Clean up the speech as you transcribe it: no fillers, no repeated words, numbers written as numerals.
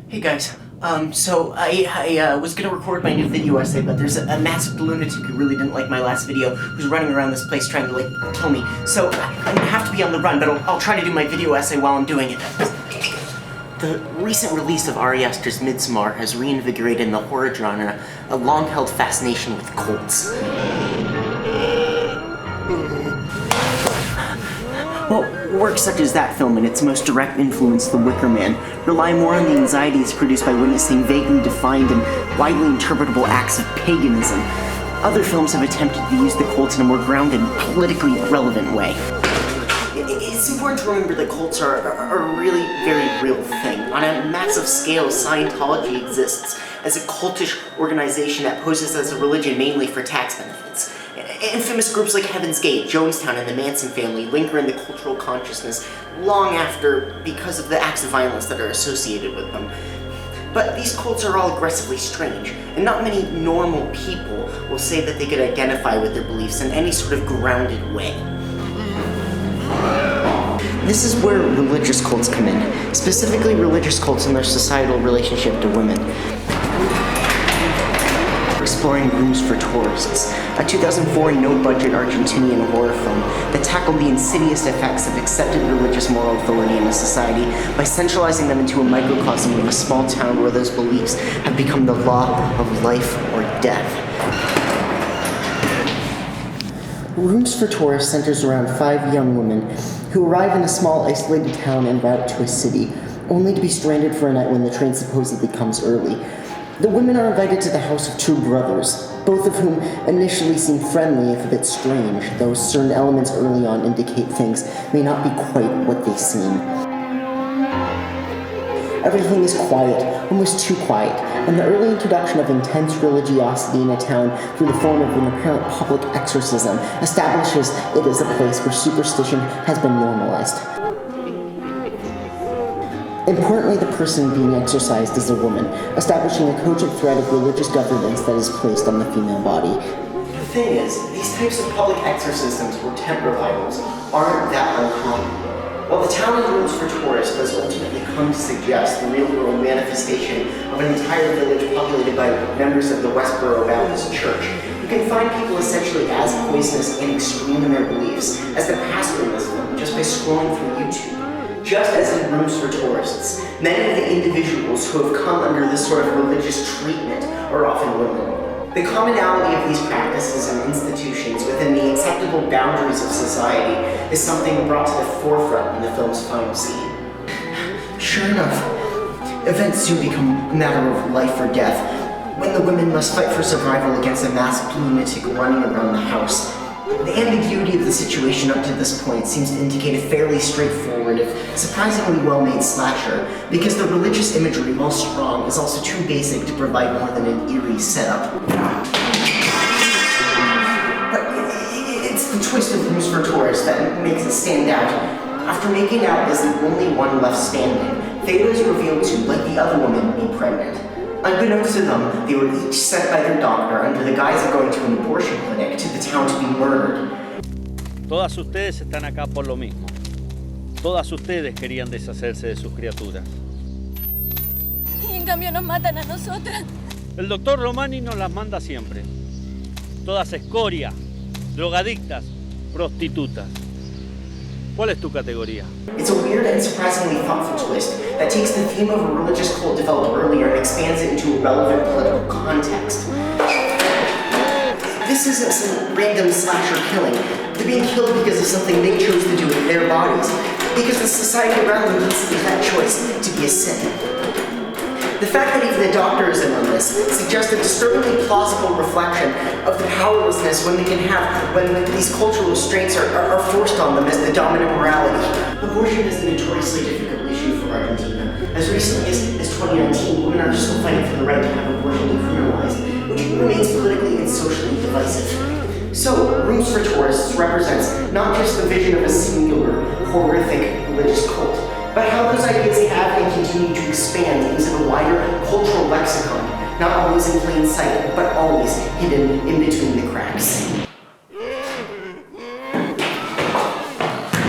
Hey guys, so I was gonna record my new video essay, but there's a massive lunatic who really didn't like my last video who's running around this place trying to, like, kill me. So I'm gonna have to be on the run, but I'll try to do my video essay while I'm doing it. The recent release of Ari Aster's Midsommar has reinvigorated in the horror genre a long-held fascination with cults. Well, works such as that film and its most direct influence, The Wicker Man, rely more on the anxieties produced by witnessing vaguely defined and widely interpretable acts of paganism. Other films have attempted to use the cults in a more grounded, politically relevant way. It's important to remember that cults are a really very real thing. On a massive scale, Scientology exists as a cultish organization that poses as a religion mainly for tax benefits. Infamous groups like Heaven's Gate, Jonestown, and the Manson family linger in the cultural consciousness long after because of the acts of violence that are associated with them. But these cults are all aggressively strange, and not many normal people will say that they could identify with their beliefs in any sort of grounded way. This is where religious cults come in, specifically religious cults and their societal relationship to women. Exploring Rooms for Tourists, a 2004 no-budget Argentinian horror film that tackled the insidious effects of accepted religious moral authority in a society by centralizing them into a microcosm of a small town where those beliefs have become the law of life or death. Rooms for Tourists centers around 5 young women who arrive in a small isolated town en route to a city, only to be stranded for a night when the train supposedly comes early. The women are invited to the house of 2 brothers, both of whom initially seem friendly if a bit strange, though certain elements early on indicate things may not be quite what they seem. Everything is quiet, almost too quiet, and the early introduction of intense religiosity in a town through the form of an apparent public exorcism establishes it as a place where superstition has been normalized. Importantly, the person being exorcised is a woman, establishing a cogent thread of religious governance that is placed on the female body. The thing is, these types of public exorcisms or tent revivals aren't that uncommon. While the town in Rooms for Tourists does ultimately come to suggest the real-world manifestation of an entire village populated by members of the Westboro Baptist Church, you can find people essentially as poisonous and extreme in their beliefs as the pastor in this film just by scrolling through YouTube. Just as in Rooms for Tourists, many of the individuals who have come under this sort of religious treatment are often women. The commonality of these practices and institutions within the acceptable boundaries of society is something brought to the forefront in the film's final scene. Sure enough, events soon become a matter of life or death, when the women must fight for survival against a masked lunatic running around the house. The ambiguity of the situation up to this point seems to indicate a fairly straightforward, if surprisingly well-made slasher, because the religious imagery, while strong, is also too basic to provide more than an eerie setup. But it's the twist of Rooms for Tourists that makes it stand out. After making out as the only one left standing, Theda is revealed to, like the other woman, be pregnant. Unbeknownst to them, they were each sent by their doctor under the guise of going to an abortion clinic to the town to be murdered. Todas ustedes están acá por lo mismo. Todas ustedes querían deshacerse de sus criaturas. Y en cambio nos matan a nosotras. El doctor Romani nos las manda siempre. Todas escoria, drogadictas, prostitutas. ¿Cuál es tu categoría? It's a weird and surprisingly thoughtful twist that takes the theme of a religious cult developed earlier and expands it into a relevant political context. This isn't some random slasher killing. They're being killed because of something they chose to do with their bodies, because the society around them considers that choice to be a sin. The fact that even the doctor is in on this suggests a disturbingly plausible reflection of the powerlessness women can have when these cultural restraints are forced on them as the dominant morality. Abortion is a notoriously difficult issue for Argentina. As recently as 2019, women are still fighting for the right to have abortion decriminalized, which remains politically and socially divisive. So, Rooms for Tourists represents not just the vision of a singular, horrific religious cult, but how those ideas have and continue to expand into the wider cultural lexicon, not always in plain sight, but always hidden in between the cracks.